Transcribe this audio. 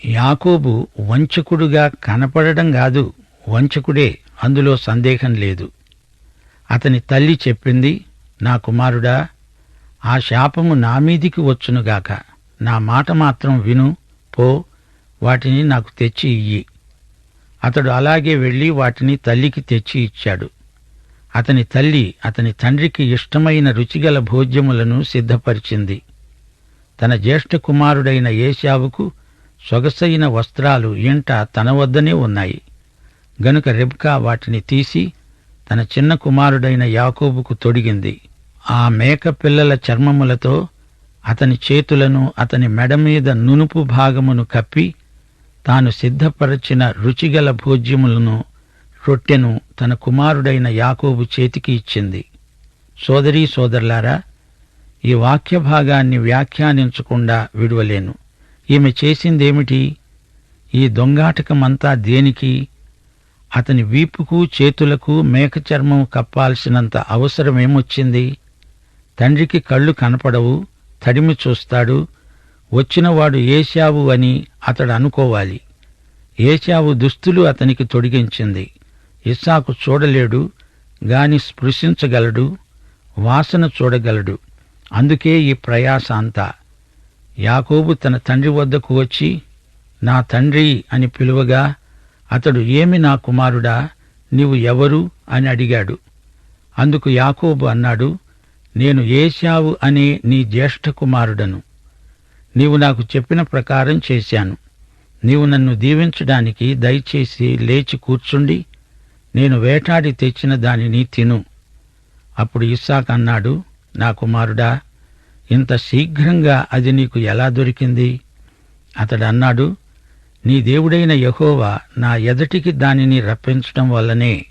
యాకోబు వంచకుడుగా కనపడడం కాదు, వంచకుడే, అందులో సందేహం లేదు. అతని తల్లి చెప్పింది, నా కుమారుడా, ఆ శాపము నా మీదికి వచ్చునుగాక. నా మాట మాత్రం విను, పో, వాటిని నాకు తెచ్చి ఇయ్యి. అతడు అలాగే వెళ్లి వాటిని తల్లికి తెచ్చి ఇచ్చాడు. అతని తల్లి అతని తండ్రికి ఇష్టమైన రుచిగల భోజ్యములను సిద్ధపరిచింది. తన జ్యేష్ఠ కుమారుడైన ఏశావుకు సొగసైన వస్త్రాలు ఇంట తన వద్దనే ఉన్నాయి. గనుక రెబ్కా వాటిని తీసి తన చిన్న కుమారుడైన యాకోబుకు తొడిగింది. ఆ మేక పిల్లల చర్మములతో అతని చేతులను, అతని మెడ మీద నునుపు భాగమును కప్పి, తాను సిద్ధపరచిన రుచిగల భోజ్యములను, రొట్టెను తన కుమారుడైన యాకోబు చేతికి ఇచ్చింది. సోదరీ సోదరులారా, ఈ వాక్య భాగాన్ని వ్యాఖ్యానించకుండా విడువలేను. ఈమె చేసిందేమిటి? ఈ దొంగాటకమంతా దేనికి? అతని వీపుకు, చేతులకు మేక చర్మం కప్పాల్సినంత అవసరమేమొచ్చింది? తండ్రికి కళ్ళు కనపడవు, తడిమి చూస్తాడు. వచ్చినవాడు ఏశావు అని అతడు అనుకోవాలి. ఏశావు దుస్తులు అతనికి తొడిగించింది. ఇస్సాకు చూడలేడు గాని స్పృశించగలడు, వాసన చూడగలడు. అందుకే ఈ ప్రయాస అంతా. యాకోబు తన తండ్రి వద్దకు వచ్చి, నా తండ్రి అని పిలువగా అతడు, ఏమి నా కుమారుడా, నీవు ఎవరు అని అడిగాడు. అందుకు యాకోబు అన్నాడు, నేను ఏశావు అనే నీ జ్యేష్ఠ కుమారుడను. నీవు నాకు చెప్పిన ప్రకారం చేశాను. నీవు నన్ను దీవించడానికి దయచేసి లేచి కూర్చుండి నేను వేటాడి తెచ్చిన దానిని తిను. అప్పుడు ఇస్సాకు అన్నాడు, నా కుమారుడా, ఇంత శీఘ్రంగా అది నీకు ఎలా దొరికింది? అతడు అన్నాడు, నీ దేవుడైన యెహోవా నా ఎదటికి దానిని రప్పించటం వల్లనే